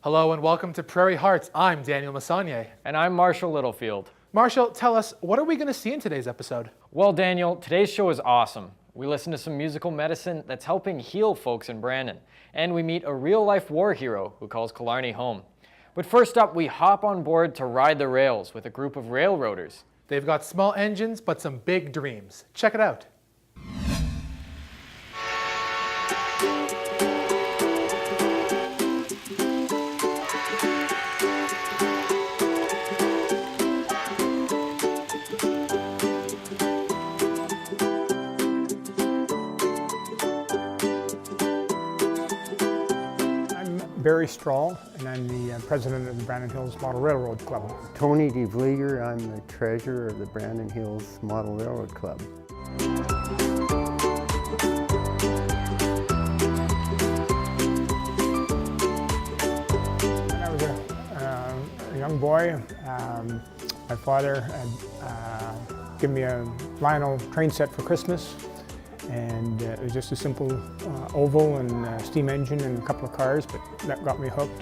Hello and welcome to Prairie Hearts. I'm Daniel Massagne. And I'm Marshall Littlefield. Marshall, tell us, what are we going to see in today's episode? Well, Daniel, today's show is awesome. We listen to some musical medicine that's helping heal folks in Brandon. And we meet a real-life war hero who calls Killarney home. But first up, we hop on board to ride the rails with a group of railroaders. They've got small engines, but some big dreams. Check it out. Barry Strahl, and I'm the president of the Brandon Hills Model Railroad Club. Tony DeVlieger, I'm the treasurer of the Brandon Hills Model Railroad Club. When I was a young boy, my father had given me a Lionel train set for Christmas. And it was just a simple oval and a steam engine and a couple of cars, but that got me hooked.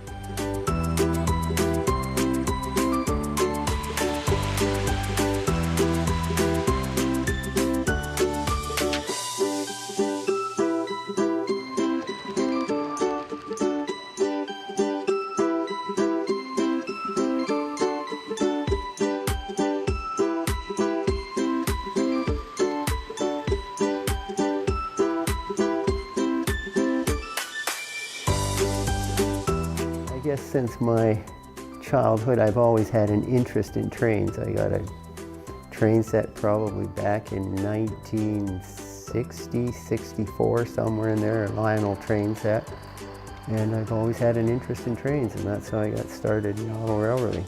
I guess since my childhood, I've always had an interest in trains. I got a train set probably back in 1960, 64, somewhere in there, a Lionel train set. And I've always had an interest in trains, and that's how I got started in model railroading.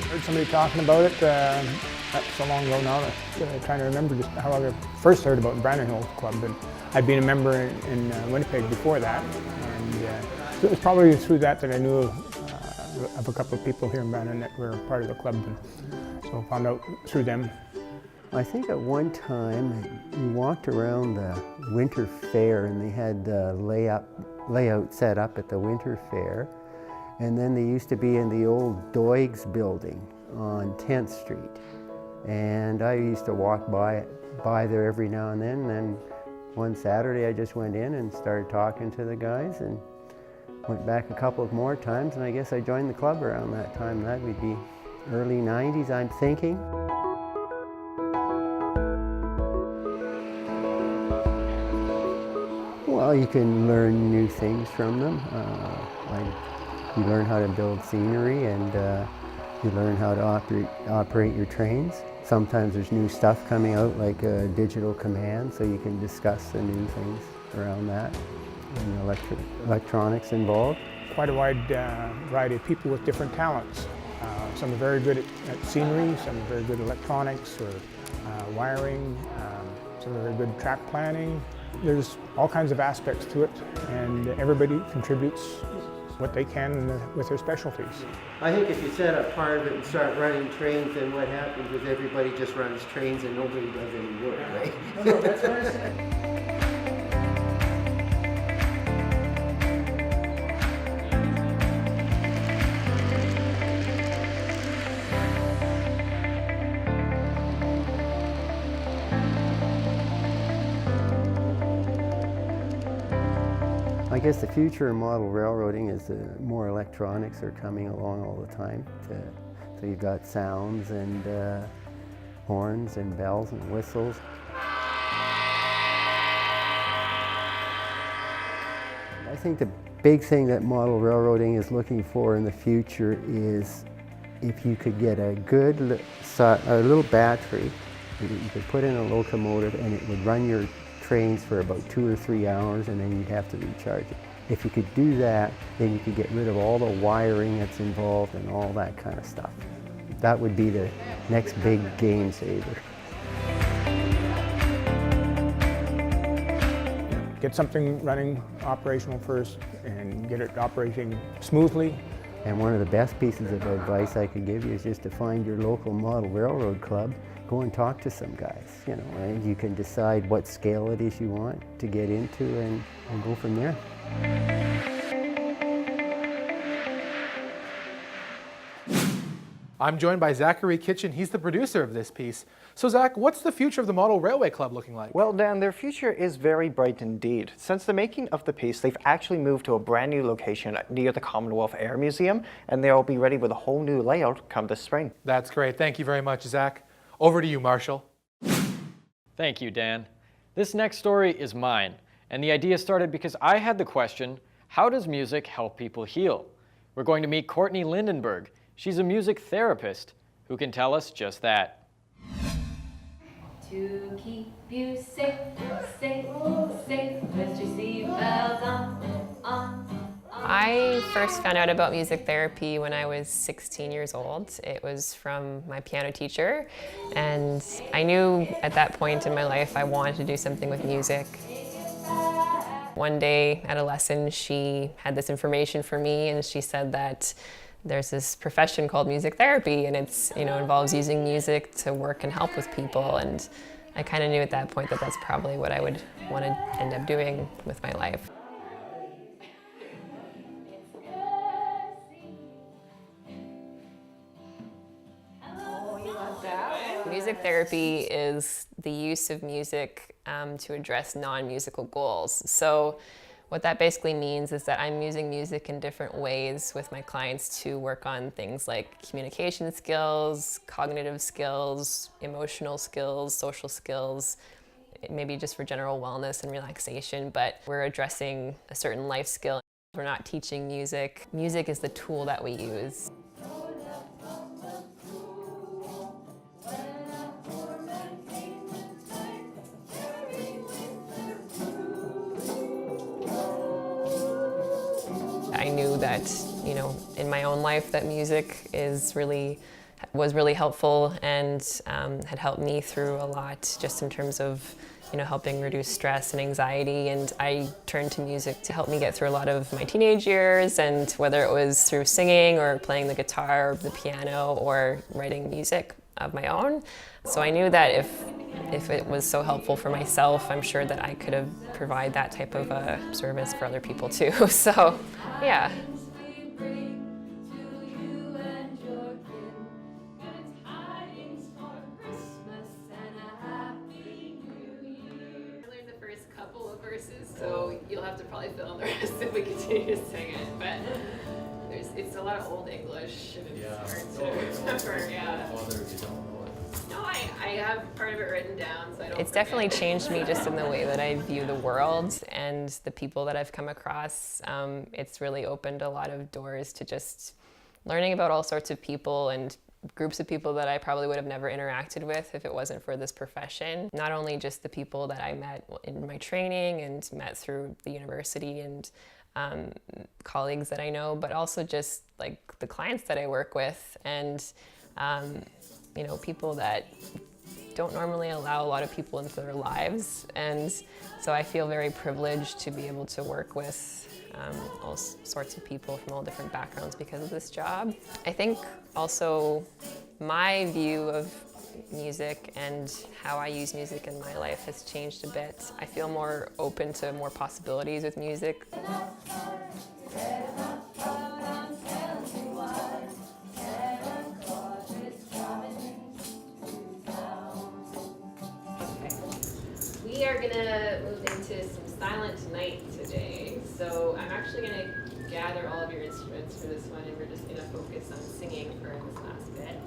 Heard somebody talking about it not so long ago now, I'm trying to remember just how I first heard about the Brandon Hills Club, but I'd been a member in Winnipeg before that, and so it was probably through that I knew of a couple of people here in Brandon that were part of the club, and so I found out through them. I think at one time we walked around the winter fair and they had the layout set up at the winter fair, and then they used to be in the old Doig's building on 10th Street. And I used to walk by there every now and then. And then one Saturday I just went in and started talking to the guys and went back a couple of more times, and I guess I joined the club around that time. That would be early 90s, I'm thinking. Well, you can learn new things from them. You learn how to build scenery, and you learn how to operate your trains. Sometimes there's new stuff coming out, like a digital command, so you can discuss the new things around that, and electronics involved. Quite a wide variety of people with different talents. Some are very good at scenery, some are very good at electronics or wiring, some are very good at track planning. There's all kinds of aspects to it, and everybody contributes what they can with their specialties. I think if you set up part of it and start running trains, then what happens is everybody just runs trains and nobody does any work, right? No, that's what I said. I guess the future of model railroading is more electronics are coming along all the time. So you've got sounds and horns and bells and whistles. I think the big thing that model railroading is looking for in the future is if you could get a good a little battery, you could put in a locomotive and it would run your trains for about 2 or 3 hours, and then you'd have to recharge it. If you could do that, then you could get rid of all the wiring that's involved and all that kind of stuff. That would be the next big game saver. Get something running operational first and get it operating smoothly. And one of the best pieces of advice I could give you is just to find your local model railroad club go and talk to some guys, you know, and you can decide what scale it is you want to get into and go from there. I'm joined by Zachary Kitchen. He's the producer of this piece. So Zach, what's the future of the Model Railway Club looking like? Well, Dan, their future is very bright indeed. Since the making of the piece, they've actually moved to a brand new location near the Commonwealth Air Museum, and they'll be ready with a whole new layout come this spring. That's great. Thank you very much, Zach. Over to you, Marshall. Thank you, Dan. This next story is mine, and the idea started because I had the question, how does music help people heal? We're going to meet Courtney Lindenberg. She's a music therapist who can tell us just that. To keep you safe, safe, safe, with your seatbelt on. I first found out about music therapy when I was 16 years old. It was from my piano teacher, and I knew at that point in my life I wanted to do something with music. One day at a lesson, she had this information for me, and she said that there's this profession called music therapy, and it's, involves using music to work and help with people. And I kind of knew at that point that that's probably what I would want to end up doing with my life. Music therapy is the use of music to address non-musical goals. So what that basically means is that I'm using music in different ways with my clients to work on things like communication skills, cognitive skills, emotional skills, social skills, maybe just for general wellness and relaxation, but we're addressing a certain life skill. We're not teaching music. Music is the tool that we use. I knew that, in my own life that music was really helpful and had helped me through a lot just in terms of, helping reduce stress and anxiety. And I turned to music to help me get through a lot of my teenage years, and whether it was through singing or playing the guitar or the piano or writing music of my own. So I knew that if it was so helpful for myself, I'm sure that I could have provide that type of a service for other people too. So, yeah. So you'll have to probably fill in the rest if we continue to sing it. But it's a lot of old English and it's hard to remember. Yeah. No, I have part of it written down, so I don't. It's definitely changed me just in the way that I view the world and the people that I've come across. It's really opened a lot of doors to just learning about all sorts of people and groups of people that I probably would have never interacted with if it wasn't for this profession. Not only just the people that I met in my training and met through the university and colleagues that I know, but also just like the clients that I work with and people that don't normally allow a lot of people into their lives. And so I feel very privileged to be able to work with all sorts of people from all different backgrounds because of this job. I think also my view of music and how I use music in my life has changed a bit. I feel more open to more possibilities with music. We are gonna move into some silent night today. So I'm actually gonna gather all of your instruments for this one, and we're just gonna focus on singing for this last bit.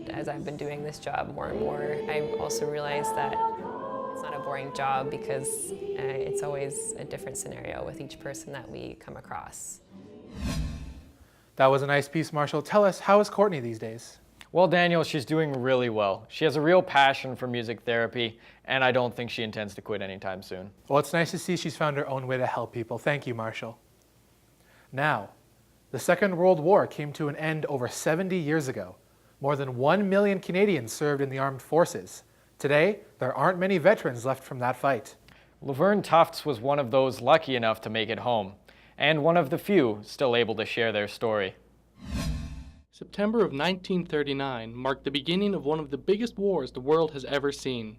As I've been doing this job more and more, I also realized that it's not a boring job because it's always a different scenario with each person that we come across. That was a nice piece, Marshall. Tell us, how is Courtney these days? Well, Daniel, she's doing really well. She has a real passion for music therapy, and I don't think she intends to quit anytime soon. Well, it's nice to see she's found her own way to help people. Thank you, Marshall. Now, the Second World War came to an end over 70 years ago. More than 1 million Canadians served in the armed forces. Today, there aren't many veterans left from that fight. Laverne Tufts was one of those lucky enough to make it home, and one of the few still able to share their story. September of 1939 marked the beginning of one of the biggest wars the world has ever seen.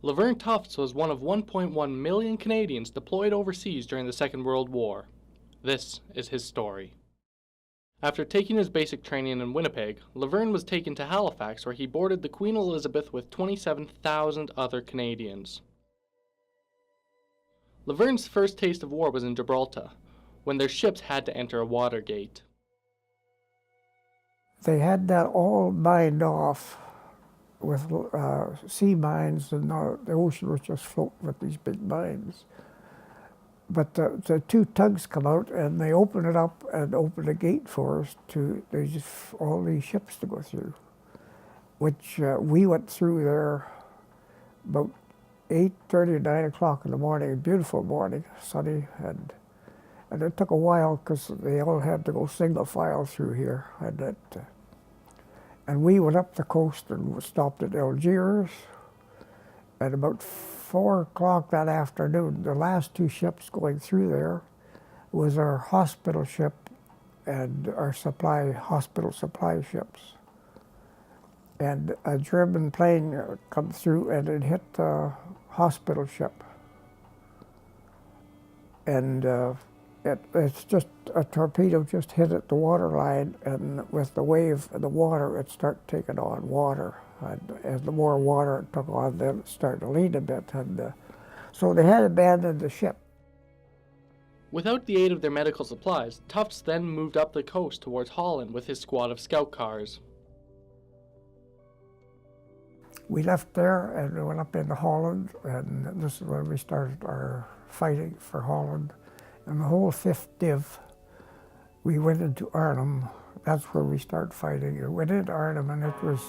Laverne Tufts was one of 1.1 million Canadians deployed overseas during the Second World War. This is his story. After taking his basic training in Winnipeg, Laverne was taken to Halifax, where he boarded the Queen Elizabeth with 27,000 other Canadians. Laverne's first taste of war was in Gibraltar, when their ships had to enter a water gate. They had that all mined off with sea mines, and the ocean was just floating with these big mines. But the two tugs come out and they open it up and open a gate for us all these ships to go through, which we went through there about 8:30, 9 o'clock in the morning, a beautiful morning, sunny, and it took a while because they all had to go single file through here, and we went up the coast and stopped at Algiers. At about 4 o'clock that afternoon, the last two ships going through there was our hospital ship and our hospital supply ships. And a German plane come through and it hit the hospital ship. And it's just a torpedo just hit at the water line, and with the wave of the water, it started taking on water. And as the more water it took on, then it started to lean a bit, and so they had abandoned the ship. Without the aid of their medical supplies, Tufts then moved up the coast towards Holland with his squad of scout cars. We left there and we went up into Holland, and this is when we started our fighting for Holland. And the whole 5th Div, we went into Arnhem. That's where we started fighting. We went into Arnhem, and it was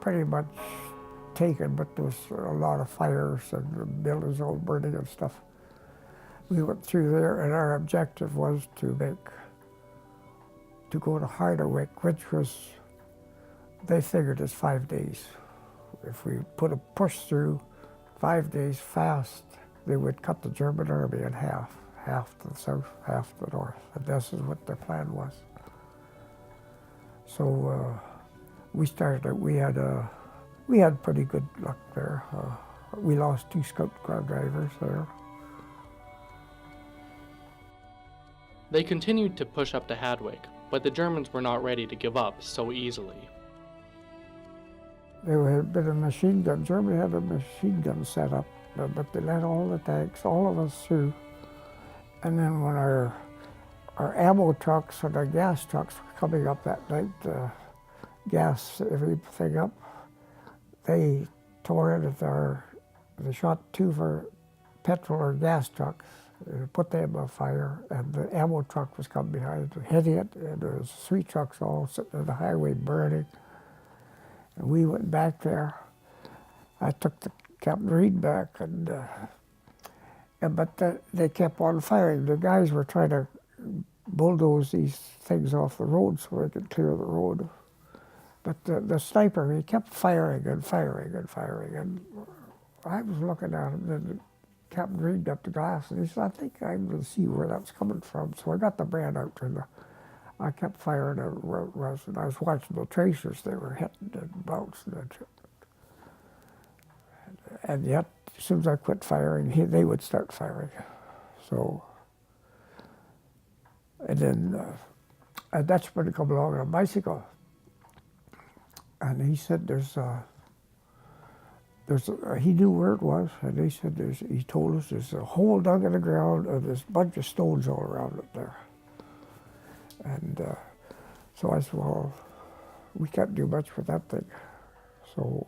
pretty much taken, but there was a lot of fires and the buildings all burning and stuff. We went through there, and our objective was to go to Harderwijk, which was, they figured it's 5 days. If we put a push through 5 days fast, they would cut the German army in half to the south, half to the north. And this is what their plan was. So we started out, we had pretty good luck there. We lost 2 scout car drivers there. They continued to push up to Hadwick, but the Germans were not ready to give up so easily. There had been a machine gun, Germany had a machine gun set up, but they let all the tanks, all of us through. And then when our ammo trucks and our gas trucks were coming up that night, gas everything up, they tore it they shot 2 of our petrol or gas trucks, put them on fire, and the ammo truck was coming behind, hitting it, and there was 3 trucks all sitting on the highway burning. And we went back there. I took the Captain Reed back, but they kept on firing. The guys were trying to bulldoze these things off the road so they could clear the road. But the sniper, he kept firing and firing and firing. And I was looking at him, and Captain Reed got the glass, and he said, I think I'm going to see where that's coming from. So I got the brand out, and I kept firing and I was watching the tracers. They were hitting and bouncing. And yet, as soon as I quit firing, they would start firing. So, and then a Dutchman come along on a bicycle, and he said he knew where it was, and he said he told us there's a hole dug in the ground and there's a bunch of stones all around it there. And so I said, well, we can't do much with that thing. So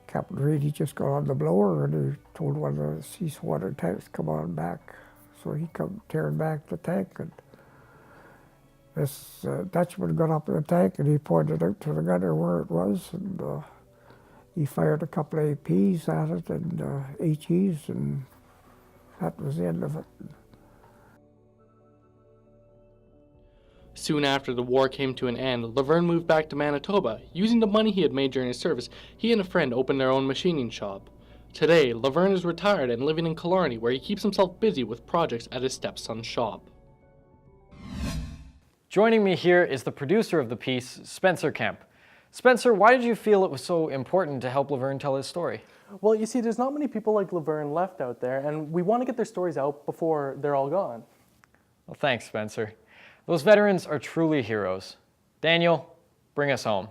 Captain Reed, he just got on the blower and he told one of the seawater tanks, come on back. So he come tearing back the tank, and this Dutchman got up in the tank and he pointed out to the gunner where it was, and he fired a couple of APs at it and HEs, and that was the end of it. Soon after the war came to an end, Laverne moved back to Manitoba. Using the money he had made during his service, he and a friend opened their own machining shop. Today, Laverne is retired and living in Killarney, where he keeps himself busy with projects at his stepson's shop. Joining me here is the producer of the piece, Spencer Kemp. Spencer, why did you feel it was so important to help Laverne tell his story? Well, you see, there's not many people like Laverne left out there, and we want to get their stories out before they're all gone. Well, thanks, Spencer. Those veterans are truly heroes. Daniel, bring us home.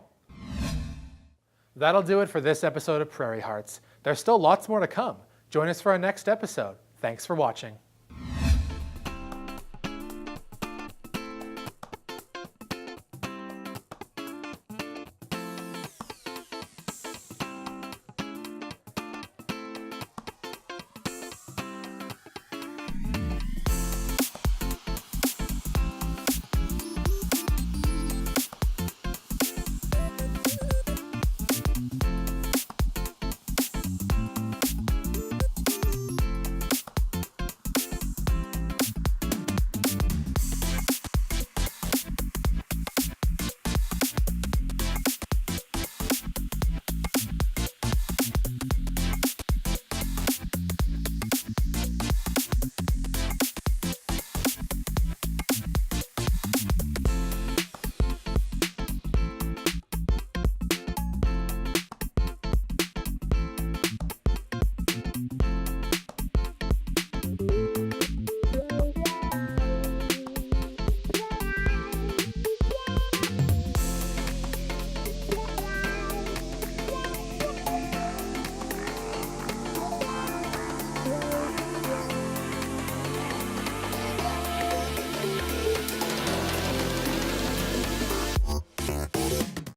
That'll do it for this episode of Prairie Hearts. There's still lots more to come. Join us for our next episode. Thanks for watching.